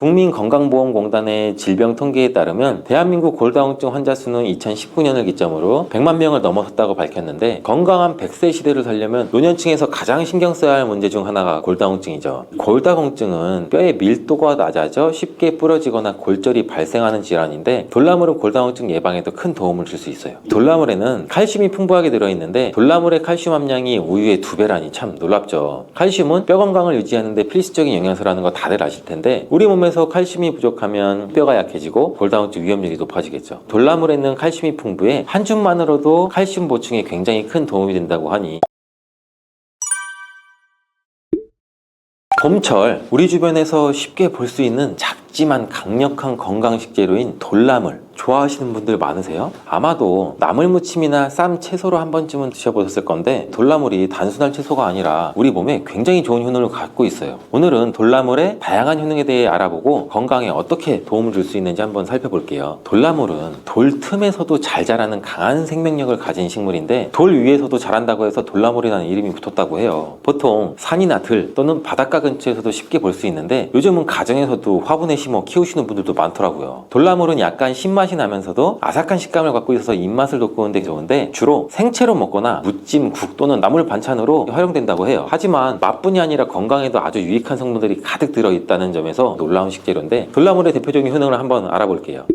국민건강보험공단의 질병 통계에 따르면 대한민국 골다공증 환자 수는 2019년을 기점으로 100만 명을 넘어섰다고 밝혔는데, 건강한 100세 시대를 살려면 노년층에서 가장 신경 써야 할 문제 중 하나가 골다공증이죠. 골다공증은 뼈의 밀도가 낮아져 쉽게 부러지거나 골절이 발생하는 질환인데, 돌나물은 골다공증 예방에도 큰 도움을 줄 수 있어요. 돌나물에는 칼슘이 풍부하게 들어있는데, 돌나물의 칼슘 함량이 우유의 2배라니 참 놀랍죠. 칼슘은 뼈 건강을 유지하는 데 필수적인 영양소라는 거 다들 아실 텐데, 우리 몸에서 칼슘이 부족하면 뼈가 약해지고 골다공증 위험률이 높아지겠죠. 돌나물에는 칼슘이 풍부해 한 줌만으로도 칼슘 보충에 굉장히 큰 도움이 된다고 하니, 봄철 우리 주변에서 쉽게 볼 수 있는 작지만 강력한 건강 식재료인 돌나물 좋아하시는 분들 많으세요? 아마도 나물무침이나 쌈 채소로 한 번쯤은 드셔보셨을 건데, 돌나물이 단순한 채소가 아니라 우리 몸에 굉장히 좋은 효능을 갖고 있어요. 오늘은 돌나물의 다양한 효능에 대해 알아보고 건강에 어떻게 도움을 줄 수 있는지 한번 살펴볼게요. 돌나물은 돌 틈에서도 잘 자라는 강한 생명력을 가진 식물인데, 돌 위에서도 자란다고 해서 돌나물이라는 이름이 붙었다고 해요. 보통 산이나 들 또는 바닷가 근처에서도 쉽게 볼 수 있는데, 요즘은 가정에서도 화분에 심어 키우시는 분들도 많더라고요. 돌나물은 약간 신맛이 나면서도 아삭한 식감을 갖고 있어서 입맛을 돋구는데 좋은데, 주로 생채로 먹거나 무찜, 국 또는 나물 반찬으로 활용된다고 해요. 하지만 맛뿐이 아니라 건강에도 아주 유익한 성분들이 가득 들어있다는 점에서 놀라운 식재료인데, 돌나물의 대표적인 효능을 한번 알아볼게요.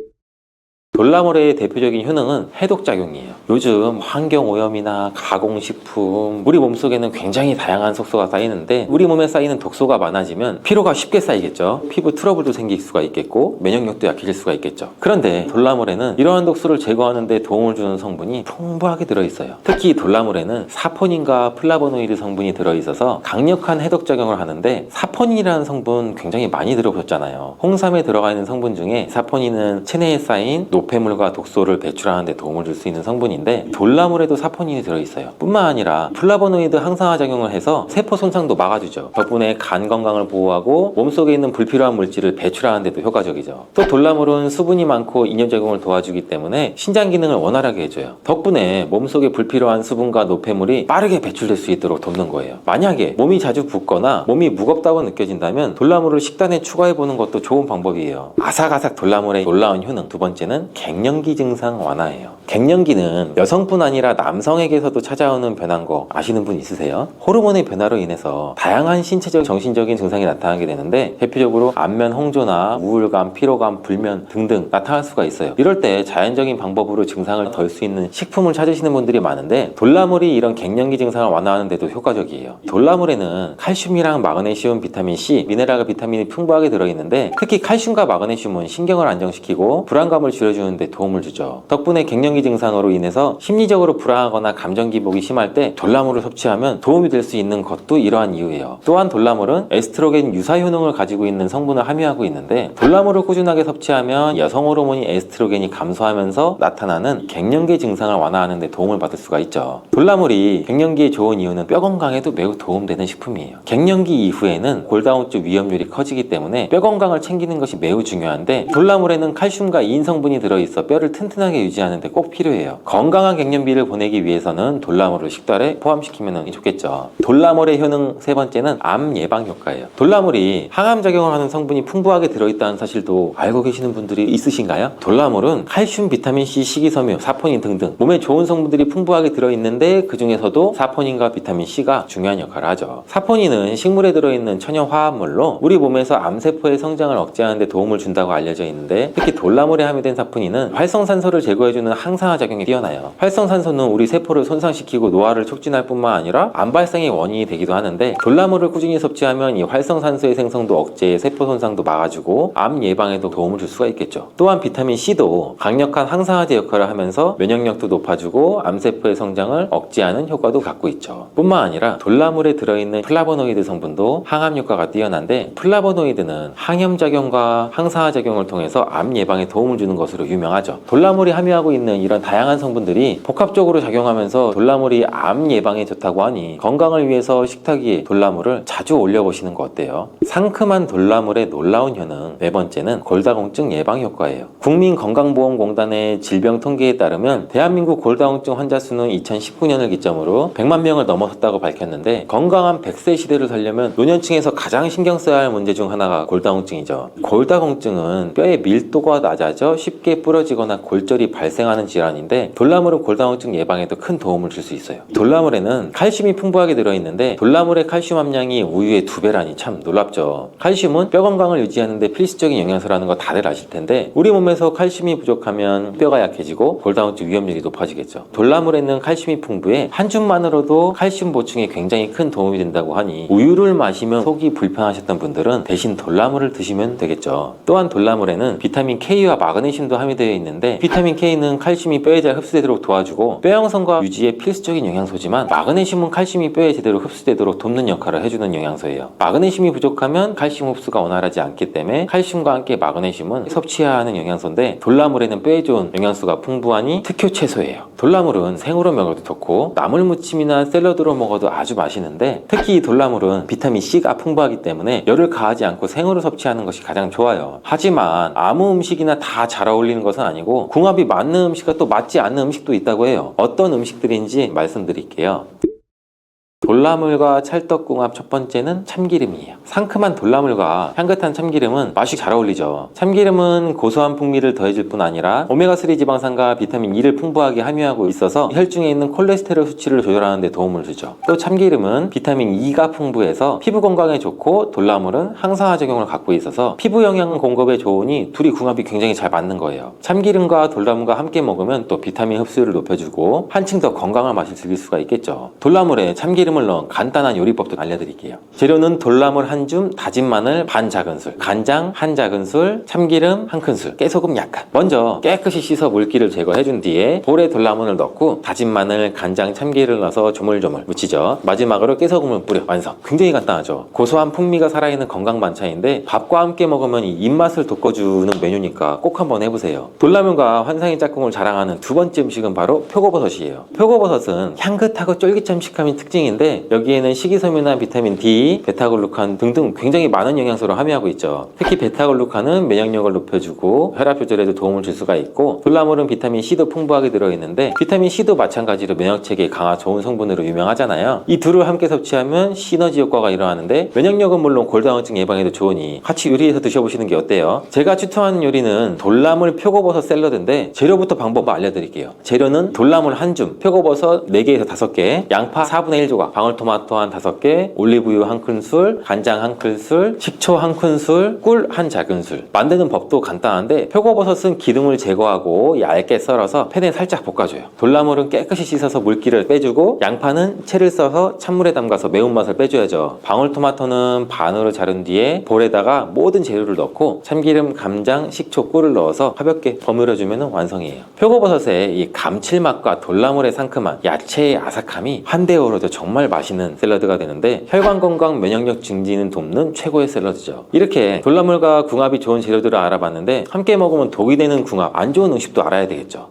돌나물의 대표적인 효능은 해독작용이에요. 요즘 환경오염이나 가공식품, 우리 몸속에는 굉장히 다양한 독소가 쌓이는데, 우리 몸에 쌓이는 독소가 많아지면 피로가 쉽게 쌓이겠죠. 피부 트러블도 생길 수가 있겠고 면역력도 약해질 수가 있겠죠. 그런데 돌나물에는 이러한 독소를 제거하는 데 도움을 주는 성분이 풍부하게 들어있어요. 특히 돌나물에는 사포닌과 플라보노이드 성분이 들어있어서 강력한 해독작용을 하는데, 사포닌이라는 성분 굉장히 많이 들어보셨잖아요. 홍삼에 들어가 있는 성분 중에 사포닌은 체내에 쌓인 노폐물과 독소를 배출하는 데 도움을 줄 수 있는 성분인데, 돌나물에도 사포닌이 들어있어요. 뿐만 아니라 플라보노이드 항산화 작용을 해서 세포 손상도 막아주죠. 덕분에 간 건강을 보호하고 몸속에 있는 불필요한 물질을 배출하는 데도 효과적이죠. 또 돌나물은 수분이 많고 이뇨작용을 도와주기 때문에 신장 기능을 원활하게 해줘요. 덕분에 몸속에 불필요한 수분과 노폐물이 빠르게 배출될 수 있도록 돕는 거예요. 만약에 몸이 자주 붓거나 몸이 무겁다고 느껴진다면 돌나물을 식단에 추가해보는 것도 좋은 방법이에요. 아삭아삭 돌나물의 놀라운 효능 두 번째는 갱년기 증상 완화예요. 갱년기는 여성뿐 아니라 남성에게서도 찾아오는 변화인 거 아시는 분 있으세요? 호르몬의 변화로 인해서 다양한 신체적, 정신적인 증상이 나타나게 되는데, 대표적으로 안면 홍조나 우울감, 피로감, 불면 등등 나타날 수가 있어요. 이럴 때 자연적인 방법으로 증상을 덜 수 있는 식품을 찾으시는 분들이 많은데, 돌나물이 이런 갱년기 증상을 완화하는 데도 효과적이에요. 돌나물에는 칼슘이랑 마그네슘, 비타민 C, 미네랄과 비타민이 풍부하게 들어있는데, 특히 칼슘과 마그네슘은 신경을 안정시키고 불안감을 줄여주는 데 도움을 주죠. 덕분에 갱년기 증상으로 인해서 심리적으로 불안하거나 감정 기복이 심할 때 돌나물을 섭취하면 도움이 될 수 있는 것도 이러한 이유예요. 또한 돌나물은 에스트로겐 유사 효능을 가지고 있는 성분을 함유하고 있는데, 돌나물을 꾸준하게 섭취하면 여성 호르몬인 에스트로겐이 감소하면서 나타나는 갱년기 증상을 완화하는 데 도움을 받을 수가 있죠. 돌나물이 갱년기에 좋은 이유는 뼈 건강에도 매우 도움되는 식품이에요. 갱년기 이후에는 골다공증 위험률이 커지기 때문에 뼈 건강을 챙기는 것이 매우 중요한데, 돌나물에는 칼슘과 이인 성분이 들어있어 뼈를 튼튼하게 유지하는 데 꼭 필요해요. 건강한 갱년기를 보내기 위해서는 돌나물을 식단에 포함시키면 좋겠죠. 돌나물의 효능 세 번째는 암 예방 효과예요. 돌나물이 항암 작용을 하는 성분이 풍부하게 들어있다는 사실도 알고 계시는 분들이 있으신가요? 돌나물은 칼슘, 비타민 C, 식이섬유, 사포닌 등등 몸에 좋은 성분들이 풍부하게 들어있는데, 그 중에서도 사포닌과 비타민 C가 중요한 역할을 하죠. 사포닌은 식물에 들어있는 천연 화합물로 우리 몸에서 암세포의 성장을 억제하는 데 도움을 준다고 알려져 있는데, 특히 돌나물에 함유된 사포닌은 활성산소를 제거해주는 항산화 작용이 뛰어나요. 활성산소는 우리 세포를 손상시키고 노화를 촉진할 뿐만 아니라 암 발생의 원인이 되기도 하는데, 돌나물을 꾸준히 섭취하면 이 활성산소의 생성도 억제해 세포 손상도 막아주고 암 예방에도 도움을 줄 수가 있겠죠. 또한 비타민 C도 강력한 항산화제 역할을 하면서 면역력도 높아주고 암세포의 성장을 억제하는 효과도 갖고 있죠. 뿐만 아니라 돌나물에 들어있는 플라보노이드 성분도 항암 효과가 뛰어난데, 플라보노이드는 항염작용과 항산화 작용을 통해서 암 예방에 도움을 주는 것으로 유명하죠. 돌나물이 함유하고 있는 이런 다양한 성분들이 복합적으로 작용하면서 돌나물이 암 예방에 좋다고 하니 건강을 위해서 식탁 위에 돌나물을 자주 올려보시는 거 어때요? 상큼한 돌나물의 놀라운 효능, 네 번째는 골다공증 예방 효과예요. 국민건강보험공단의 질병 통계에 따르면 대한민국 골다공증 환자 수는 2019년을 기점으로 100만 명을 넘어섰다고 밝혔는데, 건강한 100세 시대를 살려면 노년층에서 가장 신경 써야 할 문제 중 하나가 골다공증이죠. 골다공증은 뼈의 밀도가 낮아져 쉽게 부러지거나 골절이 발생하는 질환인데, 돌나물은 골다공증 예방에도 큰 도움을 줄 수 있어요. 돌나물에는 칼슘이 풍부하게 들어있는데 돌나물의 칼슘 함량이 우유의 2배라니 참 놀랍죠. 칼슘은 뼈 건강을 유지하는 데 필수적인 영양소라는 거 다들 아실 텐데, 우리 몸에서 칼슘이 부족하면 뼈가 약해지고 골다공증 위험률이 높아지겠죠. 돌나물에는 칼슘이 풍부해 한 줌만으로도 칼슘 보충에 굉장히 큰 도움이 된다고 하니 우유를 마시면 속이 불편하셨던 분들은 대신 돌나물을 드시면 되겠죠. 또한 돌나물에는 비타민 K와 마그네슘도 함유되어 있는데, 비타민 K는 칼슘이 뼈에 잘 흡수되도록 도와주고 뼈 형성과 유지에 필수적인 영양소지만, 마그네슘은 칼슘이 뼈에 제대로 흡수되도록 돕는 역할을 해주는 영양소예요. 마그네슘이 부족하면 칼슘 흡수가 원활하지 않기 때문에 칼슘과 함께 마그네슘은 섭취해야 하는 영양소인데, 돌나물에는 뼈에 좋은 영양소가 풍부하니 특효 채소예요. 돌나물은 생으로 먹어도 좋고 나물무침이나 샐러드로 먹어도 아주 맛있는데, 특히 이 돌나물은 비타민 C가 풍부하기 때문에 열을 가하지 않고 생으로 섭취하는 것이 가장 좋아요. 하지만 아무 음식이나 다 잘 어울리는 것은 아니고 궁합이 맞는 음식과 또 맞지 않는 음식도 있다고 해요. 어떤 음식들인지 말씀드릴게요. 돌나물과 찰떡궁합 첫 번째는 참기름이에요. 상큼한 돌나물과 향긋한 참기름은 맛이 잘 어울리죠. 참기름은 고소한 풍미를 더해줄 뿐 아니라 오메가3 지방산과 비타민 E를 풍부하게 함유하고 있어서 혈중에 있는 콜레스테롤 수치를 조절하는 데 도움을 주죠. 또 참기름은 비타민 E가 풍부해서 피부 건강에 좋고, 돌나물은 항산화 작용을 갖고 있어서 피부 영양 공급에 좋으니 둘이 궁합이 굉장히 잘 맞는 거예요. 참기름과 돌나물과 함께 먹으면 또 비타민 흡수율을 높여주고 한층 더 건강한 맛을 즐길 수가 있겠죠. 돌나물에 참기름 을 넣은 간단한 요리법도 알려드릴게요. 재료는 돌나물 한 줌, 다진 마늘 반 작은술, 간장 한 작은술, 참기름 한 큰술, 깨소금 약간. 먼저 깨끗이 씻어 물기를 제거해준 뒤에 볼에 돌나물을 넣고 다진 마늘, 간장, 참기름을 넣어서 조물조물 무치죠. 마지막으로 깨소금을 뿌려 완성. 굉장히 간단하죠. 고소한 풍미가 살아있는 건강 반찬인데 밥과 함께 먹으면 이 입맛을 돋궈주는 메뉴니까 꼭 한번 해보세요. 돌나물과 환상의 짝꿍을 자랑하는 두 번째 음식은 바로 표고버섯이에요. 표고버섯은 향긋하고 쫄깃한 식감이 특징인데, 여기에는 식이섬유나 비타민 D, 베타글루칸 등등 굉장히 많은 영양소를 함유하고 있죠. 특히 베타글루칸은 면역력을 높여주고 혈압 조절에도 도움을 줄 수가 있고, 돌나물은 비타민 C도 풍부하게 들어있는데 비타민 C도 마찬가지로 면역체계에 강한 좋은 성분으로 유명하잖아요. 이 둘을 함께 섭취하면 시너지 효과가 일어나는데, 면역력은 물론 골다공증 예방에도 좋으니 같이 요리해서 드셔보시는 게 어때요? 제가 추천하는 요리는 돌나물 표고버섯 샐러드인데, 재료부터 방법 알려드릴게요. 재료는 돌나물 한 줌, 표고버섯 4개에서 5개, 양파 4분의 1 조각, 방울토마토 한 5개, 올리브유 한 큰술, 간장 한 큰술, 식초 한 큰술, 꿀 한 작은술. 만드는 법도 간단한데, 표고버섯은 기름을 제거하고 얇게 썰어서 팬에 살짝 볶아줘요. 돌나물은 깨끗이 씻어서 물기를 빼주고, 양파는 채를 써서 찬물에 담가서 매운맛을 빼줘야죠. 방울토마토는 반으로 자른 뒤에 볼에다가 모든 재료를 넣고 참기름, 감장, 식초, 꿀을 넣어서 가볍게 버무려주면 완성이에요. 표고버섯의 이 감칠맛과 돌나물의 상큼한 야채의 아삭함이 한데 어우러져 정말 맛있는 샐러드가 되는데, 혈관 건강, 면역력 증진을 돕는 최고의 샐러드죠. 이렇게 돌나물과 궁합이 좋은 재료들을 알아봤는데, 함께 먹으면 독이 되는 궁합, 안 좋은 음식도 알아야 되겠죠.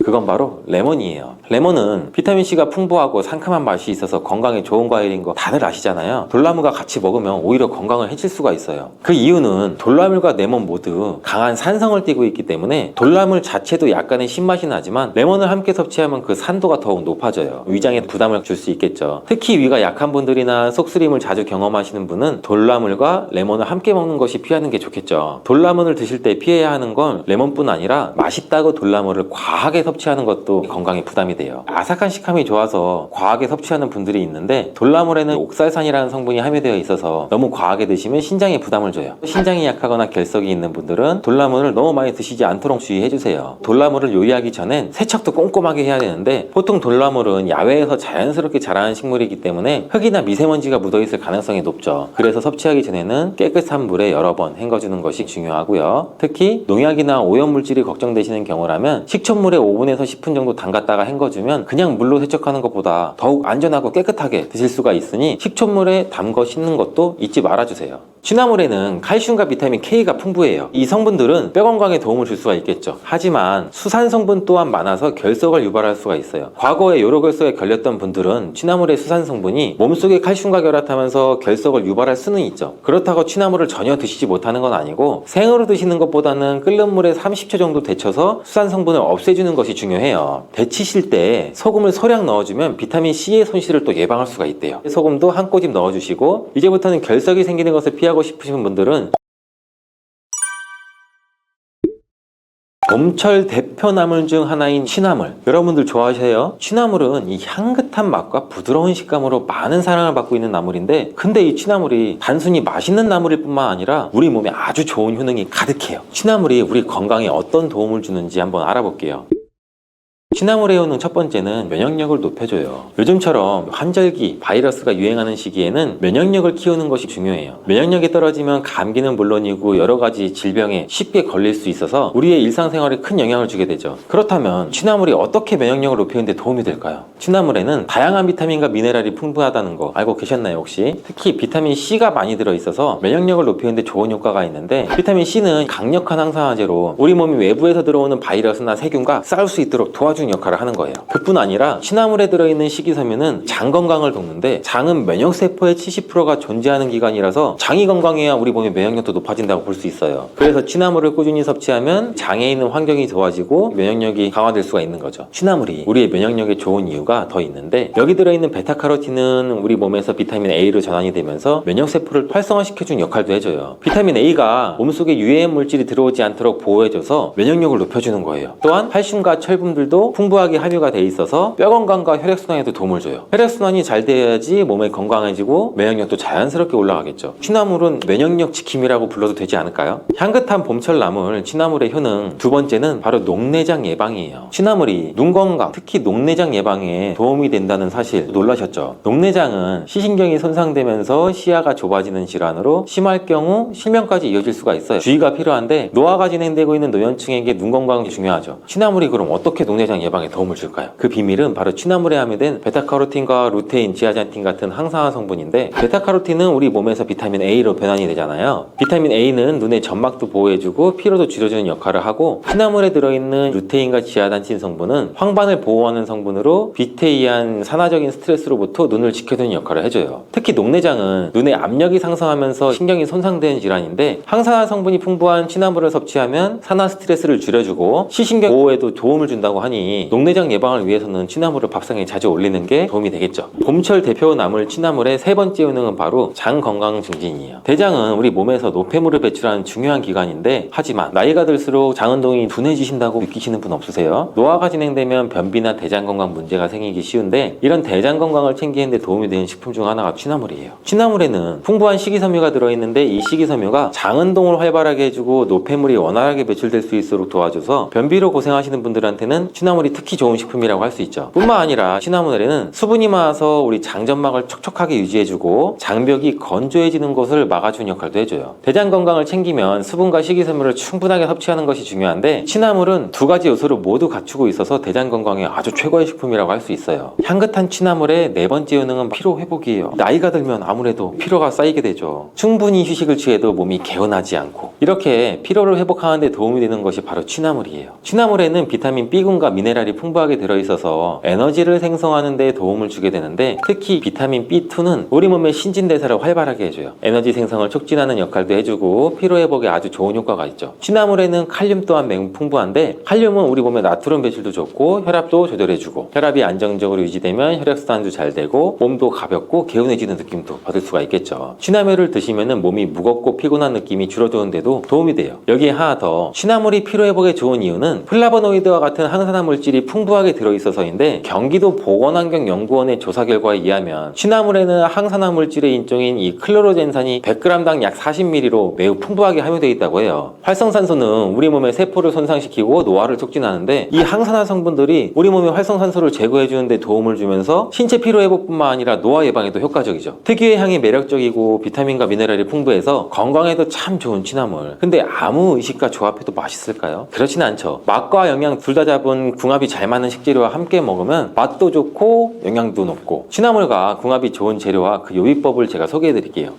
그건 바로 레몬이에요. 레몬은 비타민C가 풍부하고 상큼한 맛이 있어서 건강에 좋은 과일인 거 다들 아시잖아요. 돌나물과 같이 먹으면 오히려 건강을 해칠 수가 있어요. 그 이유는 돌나물과 레몬 모두 강한 산성을 띠고 있기 때문에, 돌나물 자체도 약간의 신맛이 나지만 레몬을 함께 섭취하면 그 산도가 더욱 높아져요. 위장에 부담을 줄 수 있겠죠. 특히 위가 약한 분들이나 속쓰림을 자주 경험하시는 분은 돌나물과 레몬을 함께 먹는 것이 피하는 게 좋겠죠. 돌나물을 드실 때 피해야 하는 건 레몬뿐 아니라, 맛있다고 돌나물을 과하게 섭취하는 것도 건강에 부담이 돼요. 아삭한 식감이 좋아서 과하게 섭취하는 분들이 있는데, 돌나물에는 옥살산이라는 성분이 함유되어 있어서 너무 과하게 드시면 신장에 부담을 줘요. 신장이 약하거나 결석이 있는 분들은 돌나물을 너무 많이 드시지 않도록 주의해주세요. 돌나물을 요리하기 전엔 세척도 꼼꼼하게 해야 되는데, 보통 돌나물은 야외에서 자연스럽게 자라는 식물이기 때문에 흙이나 미세먼지가 묻어있을 가능성이 높죠. 그래서 섭취하기 전에는 깨끗한 물에 여러 번 헹궈주는 것이 중요하고요. 특히 농약이나 오염물질이 걱정되시는 경우라면 식초물에 5분에서 10분 정도 담갔다가 헹궈주면 그냥 물로 세척하는 것보다 더욱 안전하고 깨끗하게 드실 수가 있으니, 식초물에 담궈 씻는 것도 잊지 말아주세요. 취나물에는 칼슘과 비타민 K가 풍부해요. 이 성분들은 뼈 건강에 도움을 줄 수가 있겠죠. 하지만 수산 성분 또한 많아서 결석을 유발할 수가 있어요. 과거에 요로 결석에 걸렸던 분들은 취나물의 수산 성분이 몸속에 칼슘과 결합하면서 결석을 유발할 수는 있죠. 그렇다고 취나물을 전혀 드시지 못하는 건 아니고 생으로 드시는 것보다는 끓는 물에 30초 정도 데쳐서 수산 성분을 없애주는 것이 중요해요. 데치실 때 소금을 소량 넣어주면 비타민 C의 손실을 또 예방할 수가 있대요. 소금도 한 꼬집 넣어주시고, 이제부터는 결석이 생기는 것을 피하고 싶으신 분들은 봄철 대표 나물 중 하나인 취나물, 여러분들 좋아하세요? 취나물은 이 향긋한 맛과 부드러운 식감으로 많은 사랑을 받고 있는 나물인데, 근데 이 취나물이 단순히 맛있는 나물일 뿐만 아니라 우리 몸에 아주 좋은 효능이 가득해요. 취나물이 우리 건강에 어떤 도움을 주는지 한번 알아볼게요. 취나물의 효능 첫 번째는 면역력을 높여줘요. 요즘처럼 환절기, 바이러스가 유행하는 시기에는 면역력을 키우는 것이 중요해요. 면역력이 떨어지면 감기는 물론이고 여러 가지 질병에 쉽게 걸릴 수 있어서 우리의 일상생활에 큰 영향을 주게 되죠. 그렇다면 취나물이 어떻게 면역력을 높이는 데 도움이 될까요? 취나물에는 다양한 비타민과 미네랄이 풍부하다는 거 알고 계셨나요 혹시? 특히 비타민 C가 많이 들어있어서 면역력을 높이는 데 좋은 효과가 있는데, 비타민 C는 강력한 항산화제로 우리 몸이 외부에서 들어오는 바이러스나 세균과 싸울 수 있도록 도와주는 역할을 하는 거예요. 그뿐 아니라 취나물에 들어있는 식이섬유는 장 건강을 돕는데, 장은 면역세포의 70%가 존재하는 기관이라서 장이 건강해야 우리 몸의 면역력도 높아진다고 볼 수 있어요. 그래서 취나물을 꾸준히 섭취하면 장에 있는 환경이 좋아지고 면역력이 강화될 수가 있는 거죠. 취나물이 우리의 면역력에 좋은 이유가 더 있는데, 여기 들어있는 베타카로틴은 우리 몸에서 비타민 A로 전환이 되면서 면역세포를 활성화시켜주는 역할도 해줘요. 비타민 A가 몸속에 유해한 물질이 들어오지 않도록 보호해줘서 면역력을 높여주는 거예요. 또한 칼슘과 철분들도 풍부하게 함유가 돼 있어서 뼈 건강과 혈액순환에도 도움을 줘요. 혈액순환이 잘 돼야지 몸이 건강해지고 면역력도 자연스럽게 올라가겠죠. 취나물은 면역력 지킴이라고 불러도 되지 않을까요? 향긋한 봄철 나물 취나물의 효능 두 번째는 바로 녹내장 예방이에요. 취나물이 눈 건강, 특히 녹내장 예방에 도움이 된다는 사실 놀라셨죠? 녹내장은 시신경이 손상되면서 시야가 좁아지는 질환으로 심할 경우 실명까지 이어질 수가 있어요. 주의가 필요한데, 노화가 진행되고 있는 노년층에게 눈 건강이 중요하죠. 취나물이 그럼 어떻게 녹내장 예방에 도움을 줄까요? 그 비밀은 바로 취나물에 함유된 베타카로틴과 루테인, 지아잔틴 같은 항산화 성분인데, 베타카로틴은 우리 몸에서 비타민 A로 변환이 되잖아요. 비타민 A는 눈의 점막도 보호해주고 피로도 줄여주는 역할을 하고, 취나물에 들어있는 루테인과 지아잔틴 성분은 황반을 보호하는 성분으로 빛에 의한 산화적인 스트레스로부터 눈을 지켜주는 역할을 해줘요. 특히 녹내장은 눈의 압력이 상승하면서 신경이 손상되는 질환인데, 항산화 성분이 풍부한 취나물을 섭취하면 산화 스트레스를 줄여주고 시신경 보호에도 도움을 준다고 하니 녹내장 예방을 위해서는 취나물을 밥상에 자주 올리는 게 도움이 되겠죠. 봄철 대표 나물 취나물의 세 번째 효능은 바로 장 건강 증진이에요. 대장은 우리 몸에서 노폐물을 배출하는 중요한 기관인데, 하지만 나이가 들수록 장 운동이 둔해지신다고 느끼시는 분 없으세요? 노화가 진행되면 변비나 대장 건강 문제가 생기기 쉬운데, 이런 대장 건강을 챙기는 데 도움이 되는 식품 중 하나가 취나물이에요. 취나물에는 풍부한 식이섬유가 들어있는데, 이 식이섬유가 장 운동을 활발하게 해주고 노폐물이 원활하게 배출될 수 있도록 도와줘서 변비로 고생하시는 분들한테는 취나물이 특히 좋은 식품이라고 할 수 있죠. 뿐만 아니라 취나물에는 수분이 많아서 우리 장점막을 촉촉하게 유지해주고 장벽이 건조해지는 것을 막아주는 역할도 해줘요. 대장 건강을 챙기면 수분과 식이섬유를 충분하게 섭취하는 것이 중요한데, 취나물은 두 가지 요소를 모두 갖추고 있어서 대장 건강에 아주 최고의 식품이라고 할 수 있어요. 향긋한 취나물의 네 번째 효능은 피로 회복이에요. 나이가 들면 아무래도 피로가 쌓이게 되죠. 충분히 휴식을 취해도 몸이 개운하지 않고, 이렇게 피로를 회복하는 데 도움이 되는 것이 바로 취나물이에요. 취나물에는 비타민 B군과 미네랄이 풍부하게 들어있어서 에너지를 생성하는 데 도움을 주게 되는데, 특히 비타민 B2는 우리 몸의 신진대사를 활발하게 해줘요. 에너지 생성을 촉진하는 역할도 해주고 피로회복에 아주 좋은 효과가 있죠. 취나물에는 칼륨 또한 매우 풍부한데, 칼륨은 우리 몸의 나트륨 배출도 좋고 혈압도 조절해주고, 혈압이 안정적으로 유지되면 혈액순환도 잘 되고 몸도 가볍고 개운해지는 느낌도 받을 수가 있겠죠. 취나물을 드시면 몸이 무겁고 피곤한 느낌이 줄어드는데도 도움이 돼요. 여기에 하나 더, 취나물이 피로회복에 좋은 이유는 플라보노이드와 같은 항산화 물질이 풍부하게 들어있어서인데, 경기도 보건환경연구원의 조사 결과에 의하면 취나물에는 항산화 물질의 인종인 이 클로로젠산이 100g당 약 40ml로 매우 풍부하게 함유되어 있다고 해요. 활성산소는 우리 몸의 세포를 손상시키고 노화를 촉진하는데, 이 항산화 성분들이 우리 몸의 활성산소를 제거해주는 데 도움을 주면서 신체 피로회복뿐만 아니라 노화 예방에도 효과적이죠. 특유의 향이 매력적이고 비타민과 미네랄이 풍부해서 건강에도 참 좋은 취나물. 근데 아무 의식과 조합해도 맛있을까요? 그렇진 않죠. 맛과 영양 둘 다 잡은 궁합이 잘 맞는 식재료와 함께 먹으면 맛도 좋고 영양도 높고, 취나물과 궁합이 좋은 재료와 그 요리법을 제가 소개해 드릴게요.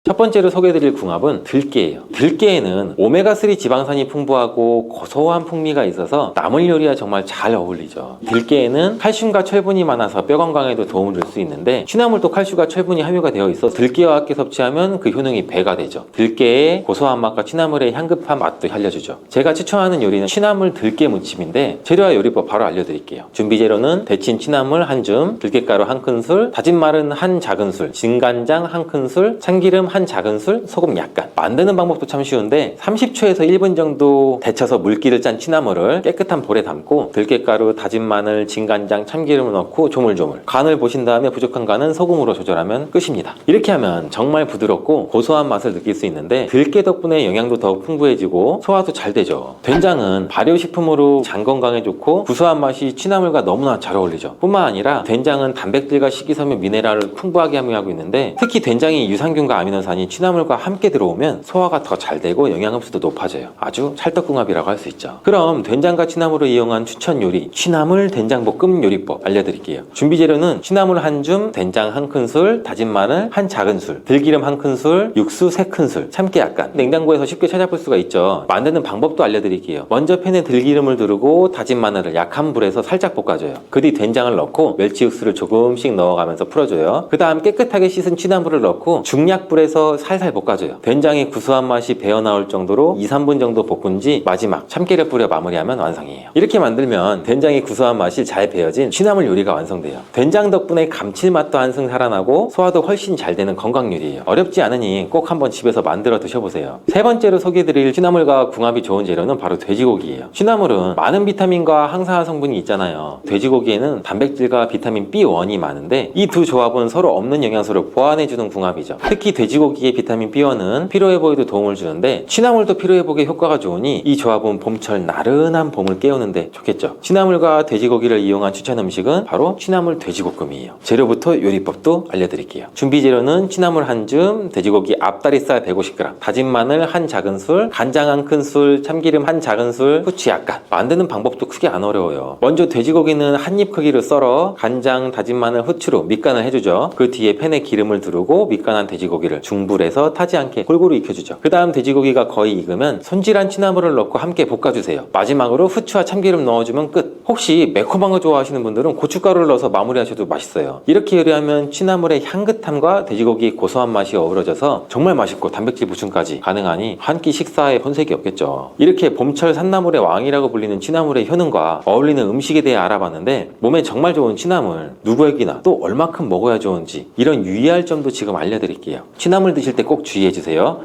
첫 번째로 소개해드릴 궁합은 들깨예요. 들깨에는 오메가3 지방산이 풍부하고 고소한 풍미가 있어서 나물 요리와 정말 잘 어울리죠. 들깨에는 칼슘과 철분이 많아서 뼈 건강에도 도움을 줄 수 있는데 취나물도 칼슘과 철분이 함유가 되어 있어 들깨와 함께 섭취하면 그 효능이 배가 되죠. 들깨의 고소한 맛과 취나물의 향긋한 맛도 살려주죠. 제가 추천하는 요리는 취나물 들깨 무침인데 재료와 요리법 바로 알려드릴게요. 준비 재료는 데친 취나물 한 줌, 들깨가루 한 큰술, 다진 마른 한 작은술, 진간장 한 큰술, 참기름 한 작은술, 소금 약간. 만드는 방법도 참 쉬운데 30초에서 1분 정도 데쳐서 물기를 짠 취나물을 깨끗한 볼에 담고 들깨가루, 다진 마늘, 진간장, 참기름을 넣고 조물조물. 간을 보신 다음에 부족한 간은 소금으로 조절하면 끝입니다. 이렇게 하면 정말 부드럽고 고소한 맛을 느낄 수 있는데 들깨 덕분에 영양도 더욱 풍부해지고 소화도 잘 되죠. 된장은 발효식품으로 장 건강에 좋고 구수한 맛이 취나물과 너무나 잘 어울리죠. 뿐만 아니라 된장은 단백질과 식이섬유, 미네랄을 풍부하게 함유하고 있는데 특히 된장이 유산균과 아미노산이 취나물과 함께 들어오면 소화가 더 잘 되고 영양 흡수도 높아져요. 아주 찰떡궁합이라고 할 수 있죠. 그럼 된장과 취나물을 이용한 추천 요리 취나물 된장볶음 요리법 알려드릴게요. 준비 재료는 취나물 한 줌, 된장 한 큰술, 다진 마늘 한 작은술, 들기름 한 큰술, 육수 3큰술, 참깨 약간. 냉장고에서 쉽게 찾아볼 수가 있죠. 만드는 방법도 알려드릴게요. 먼저 팬에 들기름을 두르고 다진 마늘을 약한 불에서 살짝 볶아줘요. 그 뒤 된장을 넣고 멸치 육수를 조금씩 넣어가면서 풀어줘요. 그 다음 깨끗하게 씻은 취나물을 넣고 중약불에서 살살 볶아줘요. 된장의 구수한 맛이 배어나올 정도로 2-3분 정도 볶은 뒤 마지막 참깨를 뿌려 마무리하면 완성이에요. 이렇게 만들면 된장의 구수한 맛이 잘 배어진 취나물 요리가 완성돼요. 된장 덕분에 감칠맛도 한층 살아나고 소화도 훨씬 잘 되는 건강 요리예요. 어렵지 않으니 꼭 한번 집에서 만들어 드셔보세요. 세 번째로 소개해드릴 취나물과 궁합이 좋은 재료는 바로 돼지고기예요. 취나물은 많은 비타민과 항산화 성분이 있잖아요. 돼지고기에는 단백질과 비타민 B1이 많은데 이 두 조합은 서로 없는 영양소를 보완해주는 궁합이죠. 특히 돼지고기의 비타민 B1은 피로회복에도 도움을 주는데 취나물도 피로회복에 효과가 좋으니 이 조합은 봄철 나른한 봄을 깨우는데 좋겠죠. 취나물과 돼지고기를 이용한 추천 음식은 바로 취나물 돼지볶음이에요. 재료부터 요리법도 알려드릴게요. 준비 재료는 취나물 한 줌, 돼지고기 앞다리살 150g, 다진 마늘 한 작은술, 간장 한 큰술, 참기름 한 작은술, 후추 약간. 만드는 방법도 크게 안 어려워요. 먼저 돼지고기는 한 입 크기로 썰어 간장, 다진 마늘, 후추로 밑간을 해주죠. 그 뒤에 팬에 기름을 두르고 밑간한 돼지고기를 중불에서 타지 않게 골고루 익혀주죠. 그 다음 돼지고기가 거의 익으면 손질한 취나물을 넣고 함께 볶아주세요. 마지막으로 후추와 참기름 넣어주면 끝. 혹시 매콤한 거 좋아하시는 분들은 고춧가루를 넣어서 마무리하셔도 맛있어요. 이렇게 요리하면 취나물의 향긋함과 돼지고기의 고소한 맛이 어우러져서 정말 맛있고 단백질 보충까지 가능하니 한 끼 식사에 손색이 없겠죠. 이렇게 봄철 산나물의 왕이라고 불리는 취나물의 효능과 어울리는 음식에 대해 알아봤는데 몸에 정말 좋은 취나물 누구에게나 또 얼마큼 먹어야 좋은지 이런 유의할 점도 지금 알려드릴게요. 취나물 드실 때 꼭 주의해주세요.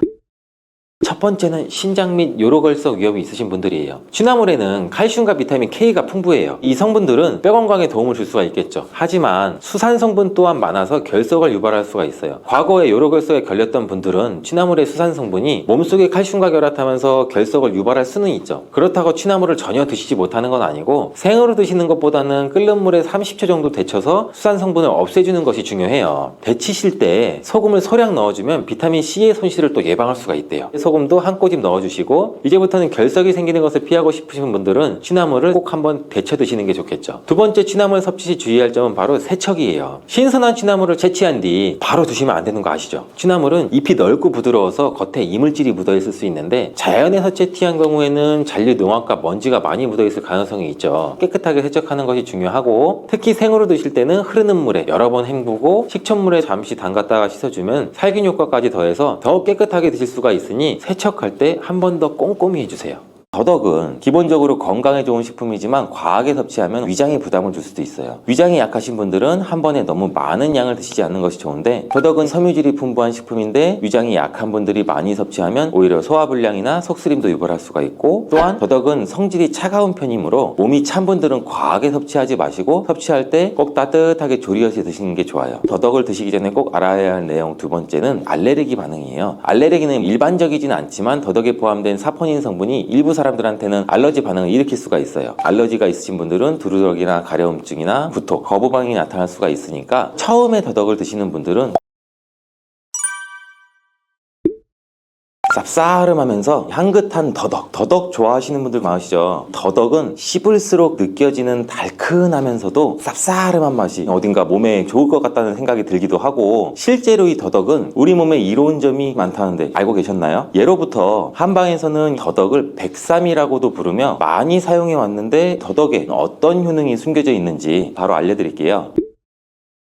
첫 번째는 신장 및 요로결석 위험이 있으신 분들이에요. 취나물에는 칼슘과 비타민 K가 풍부해요. 이 성분들은 뼈 건강에 도움을 줄 수가 있겠죠. 하지만 수산 성분 또한 많아서 결석을 유발할 수가 있어요. 과거에 요로결석에 걸렸던 분들은 취나물의 수산 성분이 몸속에 칼슘과 결합하면서 결석을 유발할 수는 있죠. 그렇다고 취나물을 전혀 드시지 못하는 건 아니고 생으로 드시는 것보다는 끓는 물에 30초 정도 데쳐서 수산 성분을 없애주는 것이 중요해요. 데치실 때 소금을 소량 넣어주면 비타민 C의 손실을 또 예방할 수가 있대요. 소금도 한 꼬집 넣어주시고 이제부터는 결석이 생기는 것을 피하고 싶으신 분들은 취나물을 꼭 한번 데쳐 드시는 게 좋겠죠. 두 번째 취나물 섭취 시 주의할 점은 바로 세척이에요. 신선한 취나물을 채취한 뒤 바로 두시면 안 되는 거 아시죠? 취나물은 잎이 넓고 부드러워서 겉에 이물질이 묻어 있을 수 있는데 자연에서 채취한 경우에는 잔류 농약과 먼지가 많이 묻어 있을 가능성이 있죠. 깨끗하게 세척하는 것이 중요하고 특히 생으로 드실 때는 흐르는 물에 여러 번 헹구고 식초물에 잠시 담갔다가 씻어주면 살균 효과까지 더해서 더욱 깨끗하게 드실 수가 있으니 세척할 때 한 번 더 꼼꼼히 해주세요. 더덕은 기본적으로 건강에 좋은 식품이지만 과하게 섭취하면 위장에 부담을 줄 수도 있어요. 위장이 약하신 분들은 한 번에 너무 많은 양을 드시지 않는 것이 좋은데 더덕은 섬유질이 풍부한 식품인데 위장이 약한 분들이 많이 섭취하면 오히려 소화불량이나 속쓰림도 유발할 수가 있고 또한 더덕은 성질이 차가운 편이므로 몸이 찬 분들은 과하게 섭취하지 마시고 섭취할 때 꼭 따뜻하게 조리해서 드시는 게 좋아요. 더덕을 드시기 전에 꼭 알아야 할 내용 두 번째는 알레르기 반응이에요. 알레르기는 일반적이진 않지만 더덕에 포함된 사포닌 성분이 일부 사람들한테는 알러지 반응을 일으킬 수가 있어요. 알러지가 있으신 분들은 두루럭이나 가려움증이나 구토, 거부반응이 나타날 수가 있으니까 처음에 더덕을 드시는 분들은 쌉싸름하면서 향긋한 더덕 좋아하시는 분들 많으시죠? 더덕은 씹을수록 느껴지는 달큰하면서도 쌉싸름한 맛이 어딘가 몸에 좋을 것 같다는 생각이 들기도 하고, 실제로 이 더덕은 우리 몸에 이로운 점이 많다는데 알고 계셨나요? 예로부터 한방에서는 더덕을 백삼이라고도 부르며 많이 사용해 왔는데, 더덕에 어떤 효능이 숨겨져 있는지 바로 알려드릴게요.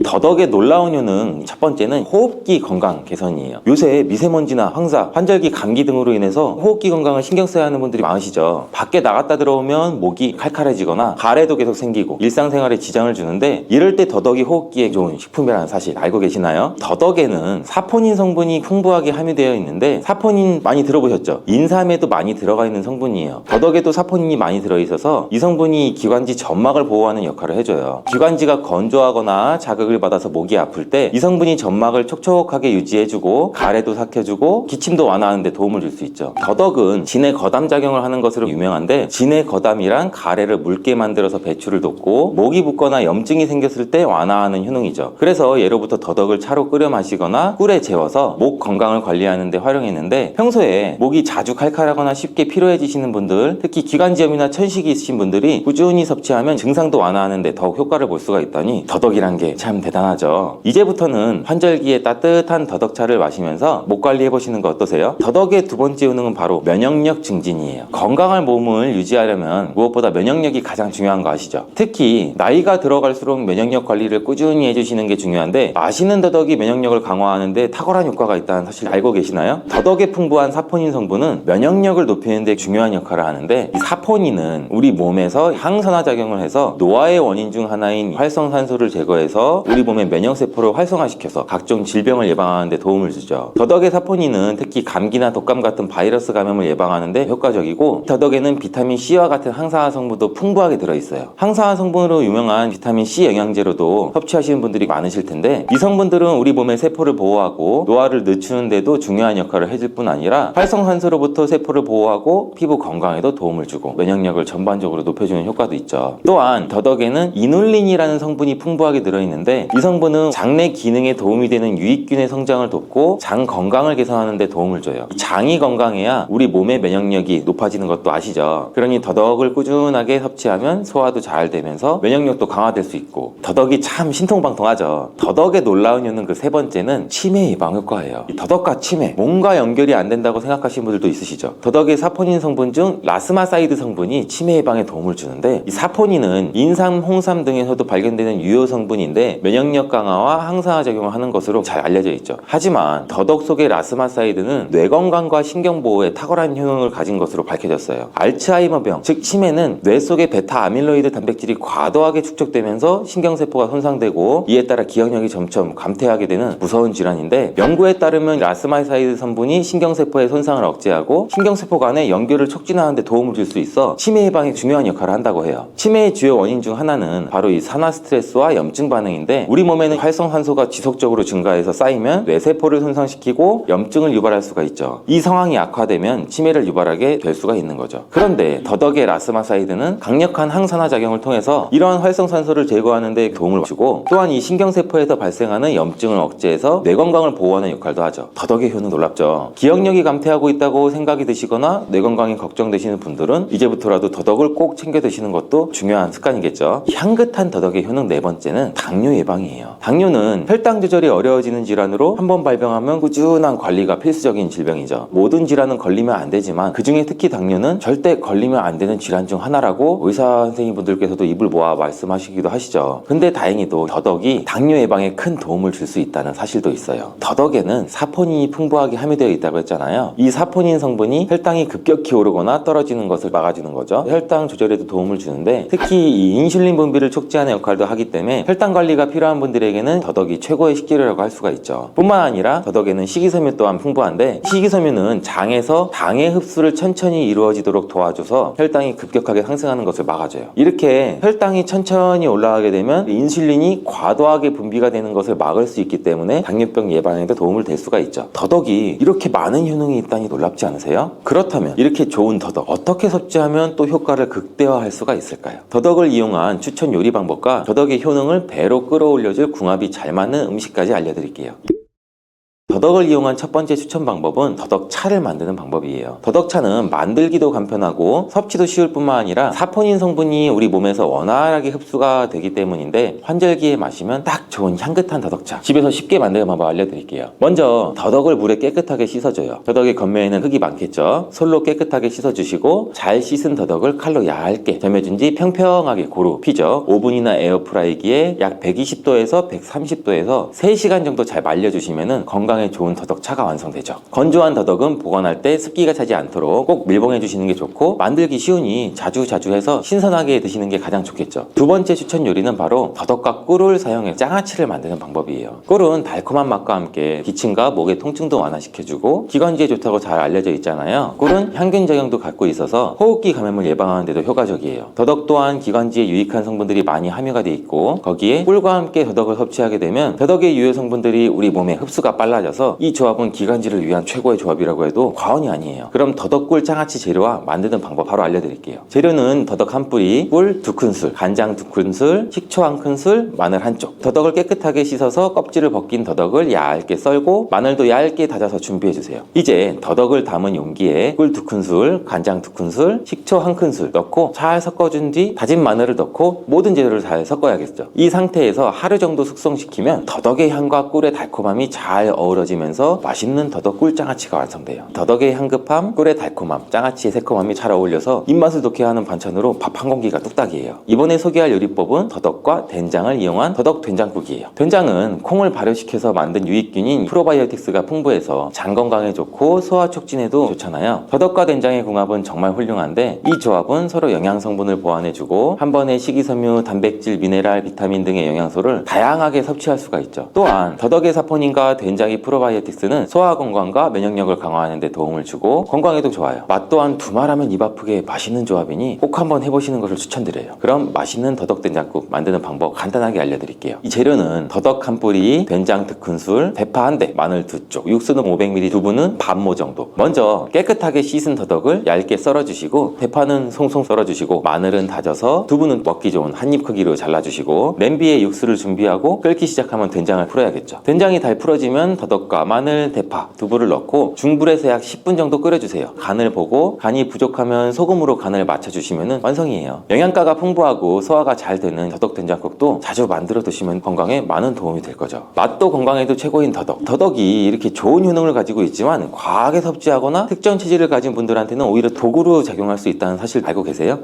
더덕의 놀라운 효능, 첫 번째는 호흡기 건강 개선이에요. 요새 미세먼지나 황사, 환절기, 감기 등으로 인해서 호흡기 건강을 신경 써야 하는 분들이 많으시죠. 밖에 나갔다 들어오면 목이 칼칼해지거나 가래도 계속 생기고 일상생활에 지장을 주는데, 이럴 때 더덕이 호흡기에 좋은 식품이라는 사실 알고 계시나요? 더덕에는 사포닌 성분이 풍부하게 함유되어 있는데, 사포닌 많이 들어보셨죠? 인삼에도 많이 들어가 있는 성분이에요. 더덕에도 사포닌이 많이 들어있어서 이 성분이 기관지 점막을 보호하는 역할을 해줘요. 기관지가 건조하거나 자극을 받아서 목이 아플 때 이 성분이 점막을 촉촉하게 유지해주고 가래도 삭혀주고 기침도 완화하는 데 도움을 줄 수 있죠. 더덕은 진해 거담 작용을 하는 것으로 유명한데, 진해 거담이란 가래를 묽게 만들어서 배출을 돕고 목이 붓거나 염증이 생겼을 때 완화하는 효능이죠. 그래서 예로부터 더덕을 차로 끓여 마시거나 꿀에 재워서 목 건강을 관리하는 데 활용했는데, 평소에 목이 자주 칼칼하거나 쉽게 피로해지시는 분들, 특히 기관지염이나 천식이 있으신 분들이 꾸준히 섭취하면 증상도 완화하는 데 더욱 효과를 볼 수가 있다니, 더덕이란 게 참 대단하죠. 이제부터는 환절기에 따뜻한 더덕차를 마시면서 목 관리해보시는 거 어떠세요? 더덕의 두 번째 효능은 바로 면역력 증진이에요. 건강한 몸을 유지하려면 무엇보다 면역력이 가장 중요한 거 아시죠? 특히 나이가 들어갈수록 면역력 관리를 꾸준히 해주시는 게 중요한데, 마시는 더덕이 면역력을 강화하는데 탁월한 효과가 있다는 사실 알고 계시나요? 더덕에 풍부한 사포닌 성분은 면역력을 높이는 데 중요한 역할을 하는데, 이 사포닌은 우리 몸에서 항산화 작용을 해서 노화의 원인 중 하나인 활성산소를 제거해서 우리 몸의 면역세포를 활성화시켜서 각종 질병을 예방하는 데 도움을 주죠. 더덕의 사포닌은 특히 감기나 독감 같은 바이러스 감염을 예방하는 데 효과적이고, 더덕에는 비타민C와 같은 항산화 성분도 풍부하게 들어있어요. 항산화 성분으로 유명한 비타민C 영양제로도 섭취하시는 분들이 많으실 텐데, 이 성분들은 우리 몸의 세포를 보호하고 노화를 늦추는 데도 중요한 역할을 해줄 뿐 아니라 활성산소로부터 세포를 보호하고 피부 건강에도 도움을 주고 면역력을 전반적으로 높여주는 효과도 있죠. 또한 더덕에는 이눌린이라는 성분이 풍부하게 들어있는데, 이 성분은 장내 기능에 도움이 되는 유익균의 성장을 돕고 장 건강을 개선하는 데 도움을 줘요. 장이 건강해야 우리 몸의 면역력이 높아지는 것도 아시죠? 그러니 더덕을 꾸준하게 섭취하면 소화도 잘 되면서 면역력도 강화될 수 있고, 더덕이 참 신통방통하죠. 더덕의 놀라운 효능 그 세 번째는 치매 예방 효과예요. 더덕과 치매, 뭔가 연결이 안 된다고 생각하시는 분들도 있으시죠? 더덕의 사포닌 성분 중 라스마사이드 성분이 치매 예방에 도움을 주는데, 이 사포닌은 인삼, 홍삼 등에서도 발견되는 유효 성분인데 면역력 강화와 항산화 작용을 하는 것으로 잘 알려져 있죠. 하지만 더덕 속의 라스마사이드는 뇌 건강과 신경 보호에 탁월한 효능을 가진 것으로 밝혀졌어요. 알츠하이머병, 즉 치매는 뇌 속의 베타 아밀로이드 단백질이 과도하게 축적되면서 신경세포가 손상되고, 이에 따라 기억력이 점점 감퇴하게 되는 무서운 질환인데, 연구에 따르면 라스마사이드 성분이 신경세포의 손상을 억제하고 신경세포 간의 연결을 촉진하는 데 도움을 줄 수 있어 치매 예방에 중요한 역할을 한다고 해요. 치매의 주요 원인 중 하나는 바로 이 산화 스트레스와 염증 반응인데, 우리 몸에는 활성산소가 지속적으로 증가해서 쌓이면 뇌세포를 손상시키고 염증을 유발할 수가 있죠. 이 상황이 악화되면 치매를 유발하게 될 수가 있는 거죠. 그런데 더덕의 라스마사이드는 강력한 항산화 작용을 통해서 이러한 활성산소를 제거하는 데 도움을 주고, 또한 이 신경세포에서 발생하는 염증을 억제해서 뇌 건강을 보호하는 역할도 하죠. 더덕의 효능 놀랍죠. 기억력이 감퇴하고 있다고 생각이 드시거나 뇌 건강이 걱정되시는 분들은 이제부터라도 더덕을 꼭 챙겨 드시는 것도 중요한 습관이겠죠. 향긋한 더덕의 효능 네 번째는 당뇨 예방이에요. 당뇨는 혈당 조절이 어려워지는 질환으로 한번 발병하면 꾸준한 관리가 필수적인 질병이죠. 모든 질환은 걸리면 안 되지만 그중에 특히 당뇨는 절대 걸리면 안 되는 질환 중 하나라고 의사 선생님분들께서도 입을 모아 말씀하시기도 하시죠. 근데 다행히도 더덕이 당뇨 예방에 큰 도움을 줄 수 있다는 사실도 있어요. 더덕에는 사포닌이 풍부하게 함유되어 있다고 했잖아요. 이 사포닌 성분이 혈당이 급격히 오르거나 떨어지는 것을 막아주는 거죠. 혈당 조절에도 도움을 주는데, 특히 이 인슐린 분비를 촉진하는 역할도 하기 때문에 혈당 관리가 필요한 분들에게는 더덕이 최고의 식재료라고 할 수가 있죠. 뿐만 아니라 더덕에는 식이섬유 또한 풍부한데, 식이섬유는 장에서 당의 흡수를 천천히 이루어지도록 도와줘서 혈당이 급격하게 상승하는 것을 막아줘요. 이렇게 혈당이 천천히 올라가게 되면 인슐린이 과도하게 분비가 되는 것을 막을 수 있기 때문에 당뇨병 예방에도 도움을 될 수가 있죠. 더덕이 이렇게 많은 효능이 있다니 놀랍지 않으세요? 그렇다면 이렇게 좋은 더덕 어떻게 섭취하면 또 효과를 극대화할 수가 있을까요? 더덕을 이용한 추천 요리 방법과 더덕의 효능을 배로 끌어올려줄 궁합이 잘 맞는 음식까지 알려드릴게요. 더덕을 이용한 첫 번째 추천 방법은 더덕차를 만드는 방법이에요. 더덕차는 만들기도 간편하고 섭취도 쉬울 뿐만 아니라 사포닌 성분이 우리 몸에서 원활하게 흡수가 되기 때문인데 환절기에 마시면 딱 좋은 향긋한 더덕차, 집에서 쉽게 만드는 방법 알려드릴게요. 먼저 더덕을 물에 깨끗하게 씻어줘요. 더덕의 겉면에는 흙이 많겠죠. 솔로 깨끗하게 씻어주시고 잘 씻은 더덕을 칼로 얇게 점여준 뒤 평평하게 고루 피죠. 오븐이나 에어프라이기에 약 120도에서 130도에서 3시간 정도 잘 말려주시면 건강에 좋은 더덕차가 완성되죠. 건조한 더덕은 보관할 때 습기가 차지 않도록 꼭 밀봉해 주시는 게 좋고 만들기 쉬우니 자주 해서 신선하게 드시는 게 가장 좋겠죠. 두 번째 추천 요리는 바로 더덕과 꿀을 사용해 장아찌를 만드는 방법이에요. 꿀은 달콤한 맛과 함께 기침과 목의 통증도 완화시켜주고 기관지에 좋다고 잘 알려져 있잖아요. 꿀은 향균 작용도 갖고 있어서 호흡기 감염을 예방하는 데도 효과적이에요. 더덕 또한 기관지에 유익한 성분들이 많이 함유가 돼 있고 거기에 꿀과 함께 더덕을 섭취하게 되면 더덕의 유효 성분들이 우리 몸에 흡수가 빨라져서 이 조합은 기관지를 위한 최고의 조합이라고 해도 과언이 아니에요. 그럼 더덕꿀 장아찌 재료와 만드는 방법 바로 알려드릴게요. 재료는 더덕 한 뿌리, 꿀 2큰술, 간장 2큰술, 식초 1큰술, 마늘 1쪽. 더덕을 깨끗하게 씻어서 껍질을 벗긴 더덕을 얇게 썰고 마늘도 얇게 다져서 준비해주세요. 이제 더덕을 담은 용기에 꿀 2큰술, 간장 2큰술, 식초 1큰술 넣고 잘 섞어준 뒤 다진 마늘을 넣고 모든 재료를 잘 섞어야겠죠. 이 상태에서 하루 정도 숙성시키면 더덕의 향과 꿀의 달콤함이 잘 어우러지면서 맛있는 더덕 꿀 장아찌가 완성돼요. 더덕의 향긋함, 꿀의 달콤함, 장아찌의 새콤함이 잘 어울려서 입맛을 돋게 하는 반찬으로 밥 한 공기가 뚝딱이에요. 이번에 소개할 요리법은 더덕과 된장을 이용한 더덕 된장국이에요. 된장은 콩을 발효시켜서 만든 유익균인 프로바이오틱스가 풍부해서 장 건강에 좋고 소화 촉진에도 좋잖아요. 더덕과 된장의 궁합은 정말 훌륭한데 이 조합은 서로 영양 성분을 보완해주고 한 번에 식이섬유, 단백질, 미네랄, 비타민 등의 영양소를 다양하게 섭취할 수가 있죠. 또한 더덕의 사포닌과 된장의 프로바이오틱스는 소화 건강과 면역력을 강화하는 데 도움을 주고 건강에도 좋아요. 맛 또한 두말하면 입 아프게 맛있는 조합이니 꼭 한번 해보시는 것을 추천드려요. 그럼 맛있는 더덕 된장국 만드는 방법 간단하게 알려드릴게요. 이 재료는 더덕 한 뿌리, 된장 2큰술, 대파 1대, 마늘 2쪽, 육수는 500ml, 두부는 반모 정도. 먼저 깨끗하게 씻은 더덕을 얇게 썰어주시고 대파는 송송 썰어주시고 마늘은 다져서 두부는 먹기 좋은 한입 크기로 잘라주시고 냄비에 육수를 준비하고 끓기 시작하면 된장을 풀어야겠죠. 된장이 잘 풀어지면 더덕과 마늘, 대파, 두부를 넣고 중불에서 약 10분 정도 끓여주세요. 간을 보고 간이 부족하면 소금으로 간을 맞춰주시면 완성이에요. 영양가가 풍부하고 소화가 잘 되는 더덕 된장국도 자주 만들어 드시면 건강에 많은 도움이 될 거죠. 맛도 건강에도 최고인 더덕. 더덕이 이렇게 좋은 효능을 가지고 있지만 과하게 섭취하거나 특정 체질을 가진 분들한테는 오히려 독으로 작용할 수 있다는 사실 알고 계세요?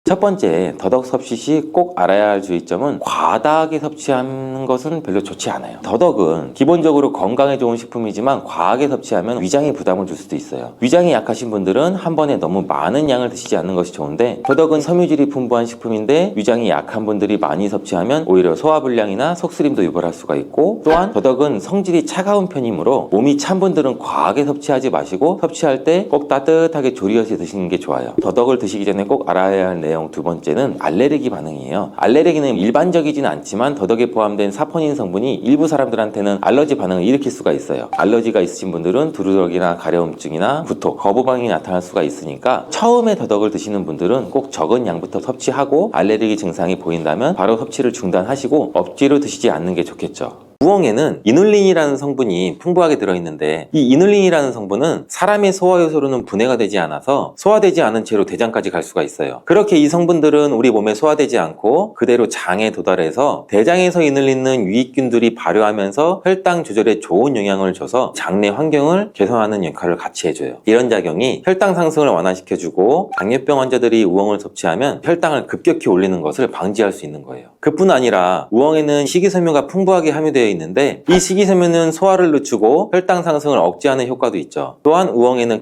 첫 번째, 더덕 섭취 시 꼭 알아야 할 주의점은 과다하게 섭취하는 것은 별로 좋지 않아요. 더덕은 기본적으로 건강에 좋은 식품이지만 과하게 섭취하면 위장에 부담을 줄 수도 있어요. 위장이 약하신 분들은 한 번에 너무 많은 양을 드시지 않는 것이 좋은데 더덕은 섬유질이 풍부한 식품인데 위장이 약한 분들이 많이 섭취하면 오히려 소화불량이나 속쓰림도 유발할 수가 있고 또한 더덕은 성질이 차가운 편이므로 몸이 찬 분들은 과하게 섭취하지 마시고 섭취할 때 꼭 따뜻하게 조리해서 드시는 게 좋아요. 더덕을 드시기 전에 꼭 알아야 할 내용 두 번째는 알레르기 반응이에요. 알레르기는 일반적이진 않지만 더덕에 포함된 사포닌 성분이 일부 사람들한테는 알러지 반응을 일으킬 수가 있어요. 알러지가 있으신 분들은 두루럭이나 가려움증이나 구토, 거부 반응이 나타날 수가 있으니까 처음에 더덕을 드시는 분들은 꼭 적은 양부터 섭취하고 알레르기 증상이 보인다면 바로 섭취를 중단하시고 억지로 드시지 않는 게 좋겠죠. 우엉에는 이눌린이라는 성분이 풍부하게 들어있는데 이 이눌린이라는 성분은 사람의 소화 요소로는 분해가 되지 않아서 소화되지 않은 채로 대장까지 갈 수가 있어요. 그렇게 이 성분들은 우리 몸에 소화되지 않고 그대로 장에 도달해서 대장에서 이눌리는 유익균들이 발효하면서 혈당 조절에 좋은 영향을 줘서 장내 환경을 개선하는 역할을 같이 해줘요. 이런 작용이 혈당 상승을 완화시켜주고 당뇨병 환자들이 우엉을 섭취하면 혈당을 급격히 올리는 것을 방지할 수 있는 거예요. 그뿐 아니라 우엉에는 식이섬유가 풍부하게 함유되어 있는데 이 식이섬유는 소화를 늦추고 혈당 상승을 억제하는 효과도 있죠. 또한 우엉에는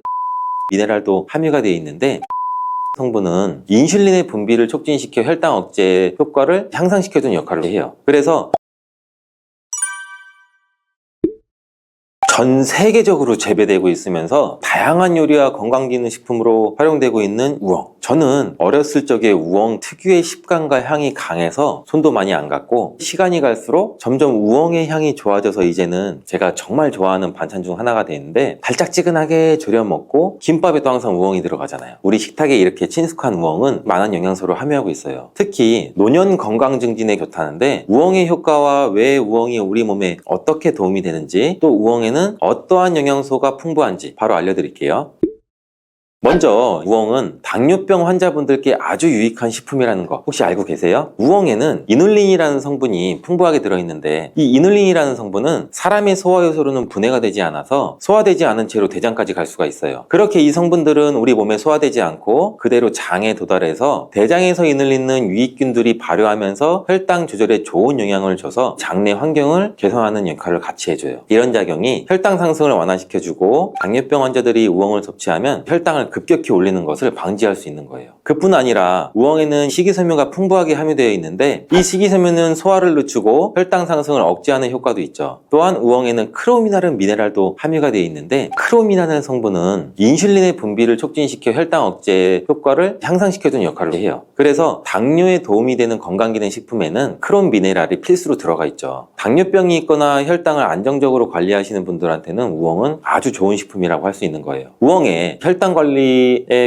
미네랄도 함유가 되어 있는데 성분은 인슐린의 분비를 촉진시켜 혈당 억제 효과를 향상시켜주는 역할을 해요. 그래서 전 세계적으로 재배되고 있으면서 다양한 요리와 건강기능식품으로 활용되고 있는 우엉. 저는 어렸을 적에 우엉 특유의 식감과 향이 강해서 손도 많이 안 갔고, 시간이 갈수록 점점 우엉의 향이 좋아져서 이제는 제가 정말 좋아하는 반찬 중 하나가 되는데, 달짝지근하게 졸여 먹고 김밥에도 항상 우엉이 들어가잖아요. 우리 식탁에 이렇게 친숙한 우엉은 많은 영양소를 함유하고 있어요. 특히 노년 건강 증진에 좋다는데, 우엉의 효과와 왜 우엉이 우리 몸에 어떻게 도움이 되는지, 또 우엉에는 어떠한 영양소가 풍부한지 바로 알려드릴게요. 먼저 우엉은 당뇨병 환자분들께 아주 유익한 식품이라는 거 혹시 알고 계세요? 우엉에는 이눌린이라는 성분이 풍부하게 들어있는데, 이 이눌린이라는 성분은 사람의 소화효소로는 분해가 되지 않아서 소화되지 않은 채로 대장까지 갈 수가 있어요. 그렇게 이 성분들은 우리 몸에 소화되지 않고 그대로 장에 도달해서 대장에서 이눌리는 유익균들이 발효하면서 혈당 조절에 좋은 영향을 줘서 장내 환경을 개선하는 역할을 같이 해줘요. 이런 작용이 혈당 상승을 완화시켜주고, 당뇨병 환자들이 우엉을 섭취하면 혈당을 급격히 올리는 것을 방지할 수 있는 거예요. 그뿐 아니라 우엉에는 식이섬유가 풍부하게 함유되어 있는데, 이 식이섬유는 소화를 늦추고 혈당 상승을 억제하는 효과도 있죠. 또한 우엉에는 크로미나른 미네랄도 함유가 되어 있는데, 크로미나는 성분은 인슐린의 분비를 촉진시켜 혈당 억제 효과를 향상시켜주는 역할을 해요. 그래서 당뇨에 도움이 되는 건강기능식품에는 크롬 미네랄이 필수로 들어가 있죠. 당뇨병이 있거나 혈당을 안정적으로 관리하시는 분들한테는 우엉은 아주 좋은 식품이라고 할 수 있는 거예요. 우엉에 혈당 관리에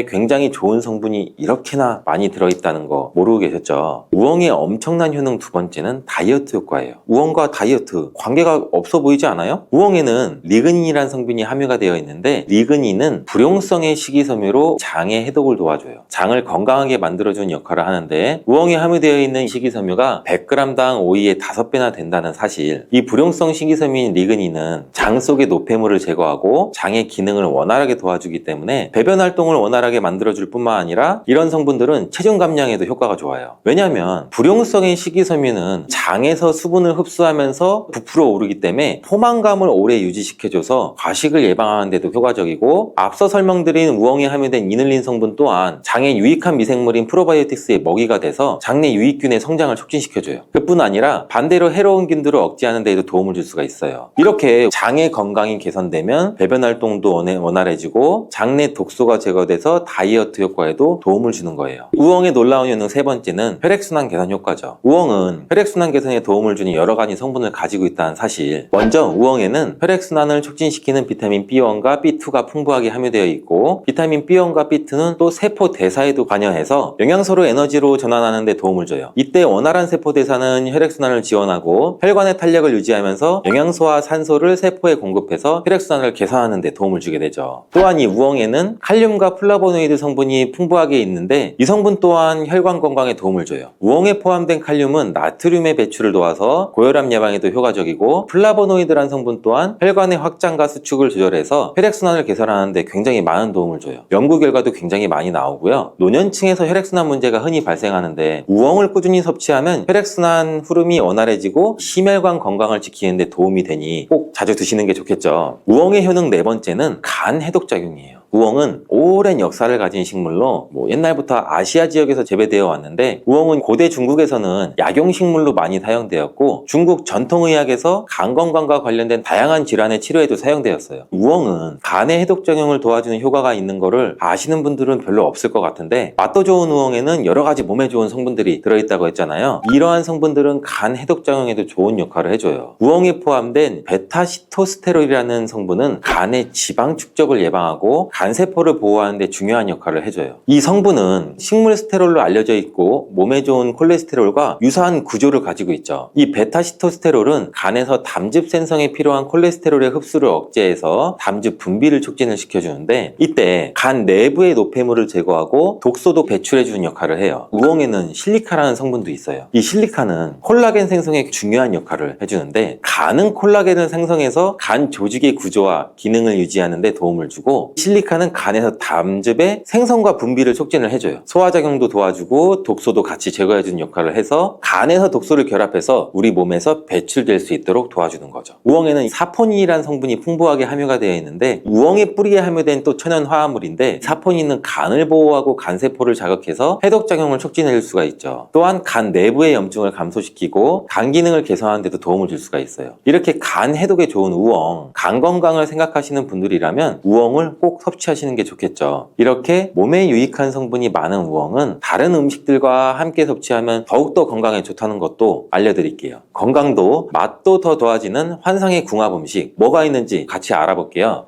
굉장히 좋은 성분이 이렇게나 많이 들어있다는 거 모르고 계셨죠? 우엉의 엄청난 효능 두 번째는 다이어트 효과예요. 우엉과 다이어트 관계가 없어 보이지 않아요? 우엉에는 리그닌이라는 성분이 함유가 되어 있는데, 리그닌은 불용성의 식이섬유로 장의 해독을 도와줘요. 장을 건강하게 만들어주는 역할을 하는데, 우엉에 함유되어 있는 식이섬유가 100g당 오이의 5배나 된다는 사실. 이 불용성 식이섬유인 리그닌은 장 속의 노폐물을 제거하고 장의 기능을 원활하게 도와주기 때문에 배변 활동을 원활하게 만들어줄 뿐만 아니라, 이런 성분들은 체중 감량에도 효과가 좋아요. 왜냐하면 불용성의 식이섬유는 장에서 수분을 흡수하면서 부풀어 오르기 때문에 포만감을 오래 유지시켜줘서 과식을 예방하는 데도 효과적이고, 앞서 설명드린 우엉에 함유된 이눌린 성분 또한 장에 유익한 미생물인 프로바이오틱스의 먹이가 돼서 장내 유익균의 성장을 촉진시켜줘요. 그뿐 아니라 반대로 해로운 균들을 억제하는 데에도 도움을 줄 수가 있어요. 이렇게 장의 건강이 개선되면 배변 활동도 원활해지고 장내 독소가 제거돼서 다이어트 효과에도 도움을 주는 거예요. 우엉의 놀라운 효능 세 번째는 혈액순환 개선 효과죠. 우엉은 혈액순환 개선에 도움을 주는 여러 가지 성분을 가지고 있다는 사실. 먼저 우엉에는 혈액순환을 촉진시키는 비타민 B1과 B2가 풍부하게 함유되어 있고, 비타민 B1과 B2는 또 세포 대사에도 관여해서 영양소를 에너지로 전환하는 데 도움을 줘요. 이때 원활한 세포 대사는 혈액순환을 지원하고 혈관의 탄력을 유지하면서 영양소와 산소를 세포에 공급해서 혈액순환을 개선하는 데 도움을 주게 되죠. 또한 이 우엉에는 칼륨과 플라보노이드 성분이 풍부하게 있는데, 이 성분 또한 혈관 건강에 도움을 줘요. 우엉에 포함된 칼륨은 나트륨의 배출을 도와서 고혈압 예방에도 효과적이고, 플라보노이드란 성분 또한 혈관의 확장과 수축을 조절해서 혈액순환을 개선하는 데 굉장히 많은 도움을 줘요. 연구 결과도 굉장히 많이 나오고요. 노년층에서 혈액순환 문제가 흔히 발생하는데, 우엉을 꾸준히 섭취하면 혈액순환 흐름이 원활해지고 심혈관 건강을 지키는 데 도움이 되니 꼭 자주 드시는 게 좋겠죠. 우엉의 효능 네 번째는 간 해독작용이에요. 우엉은 오랜 역사를 가진 식물로 옛날부터 아시아 지역에서 재배되어 왔는데, 우엉은 고대 중국에서는 약용식물로 많이 사용되었고, 중국 전통의학에서 간 건강과 관련된 다양한 질환의 치료에도 사용되었어요. 우엉은 간의 해독작용을 도와주는 효과가 있는 거를 아시는 분들은 별로 없을 것 같은데, 맛도 좋은 우엉에는 여러 가지 몸에 좋은 성분들이 들어있다고 했잖아요. 이러한 성분들은 간 해독작용에도 좋은 역할을 해줘요. 우엉에 포함된 베타시토스테롤이라는 성분은 간의 지방 축적을 예방하고 간세포를 보호하는 데 중요한 역할을 해줘요. 이 성분은 식물 스테롤로 알려져 있고 몸에 좋은 콜레스테롤과 유사한 구조를 가지고 있죠. 이 베타시토스테롤은 간에서 담즙 생성에 필요한 콜레스테롤의 흡수를 억제해서 담즙 분비를 촉진을 시켜주는데, 이때 간 내부의 노폐물을 제거하고 독소도 배출해주는 역할을 해요. 우엉에는 실리카라는 성분도 있어요. 이 실리카는 콜라겐 생성에 중요한 역할을 해주는데, 간은 콜라겐을 생성해서 간 조직의 구조와 기능을 유지하는 데 도움을 주고, 실리카는 간에서 담즙의 생성과 분비를 촉진을 해줘요. 소화작용도 도와주고 독소도 같이 제거해주는 역할을 해서 간에서 독소를 결합해서 우리 몸에서 배출될 수 있도록 도와주는 거죠. 우엉에는 사포닌이라는 성분이 풍부하게 함유가 되어 있는데, 우엉의 뿌리에 함유된 또 천연 화합물인데, 사포닌은 간을 보호하고 간세포를 자극해서 해독작용을 촉진해줄 수가 있죠. 또한 간 내부의 염증을 감소시키고 간 기능을 개선하는 데도 도움을 줄 수가 있어요. 이렇게 간 해독에 좋은 우엉, 간 건강을 생각하시는 분들이라면 우엉을 꼭 섭취 섭취하시는 게 좋겠죠. 이렇게 몸에 유익한 성분이 많은 우엉은 다른 음식들과 함께 섭취하면 더욱더 건강에 좋다는 것도 알려드릴게요. 건강도 맛도 더 좋아지는 환상의 궁합 음식 뭐가 있는지 같이 알아볼게요.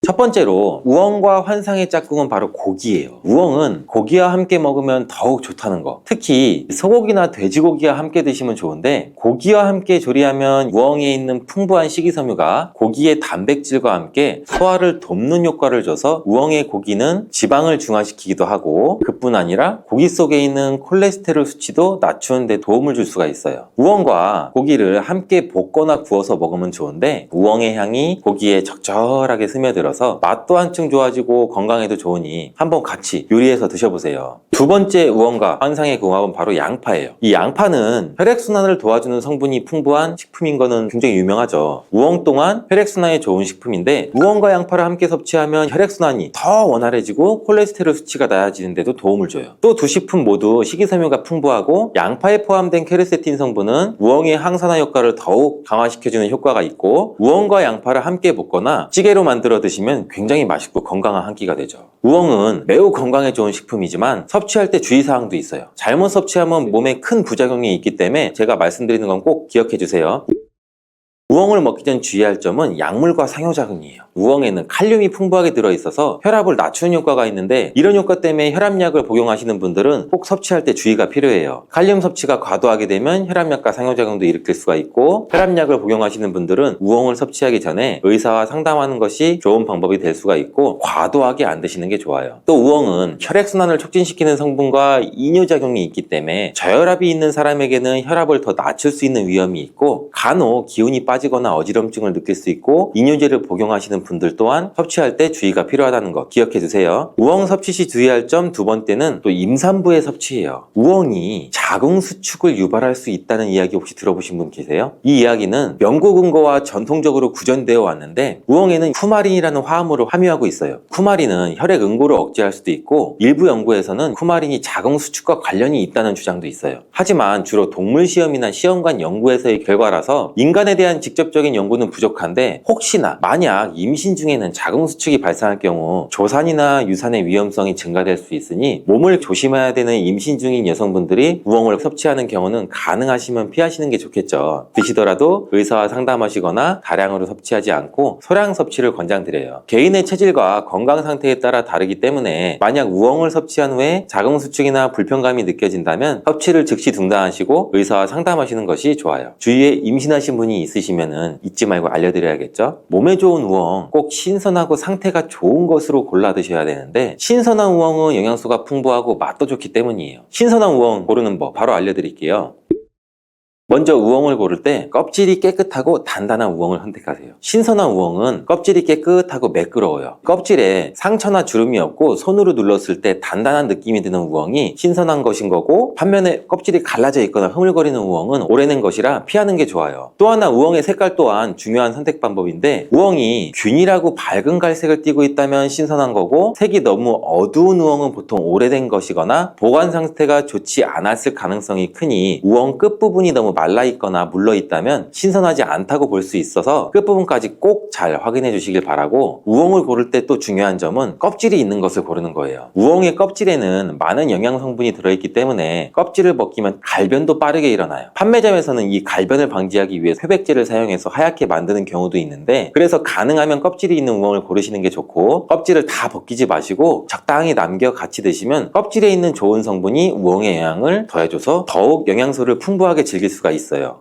첫 번째로 우엉과 환상의 짝꿍은 바로 고기예요. 우엉은 고기와 함께 먹으면 더욱 좋다는 거. 특히 소고기나 돼지고기와 함께 드시면 좋은데 고기와 함께 조리하면 우엉에 있는 풍부한 식이섬유가 고기의 단백질과 함께 소화를 돕는 효과를 줘서 우엉의 고기는 지방을 중화시키기도 하고 그뿐 아니라 고기 속에 있는 콜레스테롤 수치도 낮추는 데 도움을 줄 수가 있어요. 우엉과 고기를 함께 볶거나 구워서 먹으면 좋은데 우엉의 향이 고기에 적절하게 스며들어서 맛도 한층 좋아지고 건강에도 좋으니 한번 같이 요리해서 드셔보세요. 두 번째 우엉과 환상의 궁합은 바로 양파예요. 이 양파는 혈액순환을 도와주는 성분이 풍부한 식품인 거는 굉장히 유명하죠. 우엉 또한 혈액순환에 좋은 식품인데 우엉과 양파를 함께 섭취하면 혈액순환이 더 원활해지고 콜레스테롤 수치가 낮아지는 데도 도움을 줘요. 또 두 식품 모두 식이섬유가 풍부하고 양파에 포함된 케르세틴 성분은 우엉의 항산화 효과를 더욱 강화시켜주는 효과가 있고 우엉과 양파를 함께 볶거나 찌개로 만들어 드시면 굉장히 맛있고 건강한 한 끼가 되죠. 우엉은 매우 건강에 좋은 식품이지만 섭취할 때 주의사항도 있어요. 잘못 섭취하면 몸에 큰 부작용이 있기 때문에 제가 말씀드리는 건 꼭 기억해 주세요. 우엉을 먹기 전 주의할 점은 약물과 상호작용이에요. 우엉에는 칼륨이 풍부하게 들어있어서 혈압을 낮추는 효과가 있는데 이런 효과 때문에 혈압약을 복용하시는 분들은 꼭 섭취할 때 주의가 필요해요. 칼륨 섭취가 과도하게 되면 혈압약과 상호작용도 일으킬 수가 있고 혈압약을 복용하시는 분들은 우엉을 섭취하기 전에 의사와 상담하는 것이 좋은 방법이 될 수가 있고 과도하게 안 드시는 게 좋아요. 또 우엉은 혈액순환을 촉진시키는 성분과 이뇨작용이 있기 때문에 저혈압이 있는 사람에게는 혈압을 더 낮출 수 있는 위험이 있고 간혹 기운이 빠지거나 어지럼증을 느낄 수 있고 이뇨제를 복용하시는 분들 또한 섭취할 때 주의가 필요하다는 거 기억해 두세요. 우엉 섭취 시 주의할 점 두 번째는 또 임산부의 섭취예요. 우엉이 자궁 수축을 유발할 수 있다는 이야기 혹시 들어보신 분 계세요? 이 이야기는 연구 근거와 전통적으로 구전되어 왔는데 우엉에는 쿠마린이라는 화합물을 함유하고 있어요. 쿠마린은 혈액 응고를 억제할 수도 있고 일부 연구에서는 쿠마린이 자궁 수축과 관련이 있다는 주장도 있어요. 하지만 주로 동물 시험이나 시험관 연구에서의 결과라서 인간에 대한 직접적인 연구는 부족한데 혹시나 만약 임신 중에는 자궁 수축이 발생할 경우 조산이나 유산의 위험성이 증가될 수 있으니 몸을 조심해야 되는 임신 중인 여성분들이 우엉을 섭취하는 경우는 가능하시면 피하시는 게 좋겠죠. 드시더라도 의사와 상담하시거나 다량으로 섭취하지 않고 소량 섭취를 권장드려요. 개인의 체질과 건강 상태에 따라 다르기 때문에 만약 우엉을 섭취한 후에 자궁 수축이나 불편감이 느껴진다면 섭취를 즉시 중단하시고 의사와 상담하시는 것이 좋아요. 주위에 임신하신 분이 있으시면은 잊지 말고 알려드려야겠죠. 몸에 좋은 우엉 꼭 신선하고 상태가 좋은 것으로 골라 드셔야 되는데 신선한 우엉은 영양소가 풍부하고 맛도 좋기 때문이에요. 신선한 우엉 고르는 법 바로 알려드릴게요. 먼저 우엉을 고를 때 껍질이 깨끗하고 단단한 우엉을 선택하세요. 신선한 우엉은 껍질이 깨끗하고 매끄러워요. 껍질에 상처나 주름이 없고 손으로 눌렀을 때 단단한 느낌이 드는 우엉이 신선한 것인 거고 반면에 껍질이 갈라져 있거나 흐물거리는 우엉은 오래된 것이라 피하는 게 좋아요. 또 하나 우엉의 색깔 또한 중요한 선택 방법인데 우엉이 균일하고 밝은 갈색을 띠고 있다면 신선한 거고 색이 너무 어두운 우엉은 보통 오래된 것이거나 보관 상태가 좋지 않았을 가능성이 크니 우엉 끝부분이 너무 말라있거나 물러있다면 신선하지 않다고 볼 수 있어서 끝부분까지 꼭 잘 확인해 주시길 바라고 우엉을 고를 때 또 중요한 점은 껍질이 있는 것을 고르는 거예요. 우엉의 껍질에는 많은 영양 성분이 들어있기 때문에 껍질을 벗기면 갈변도 빠르게 일어나요. 판매점에서는 이 갈변을 방지하기 위해 회백제를 사용해서 하얗게 만드는 경우도 있는데 그래서 가능하면 껍질이 있는 우엉을 고르시는 게 좋고 껍질을 다 벗기지 마시고 적당히 남겨 같이 드시면 껍질에 있는 좋은 성분이 우엉의 영양을 더해줘서 더욱 영양소를 풍부하게 즐길 수가 있어요.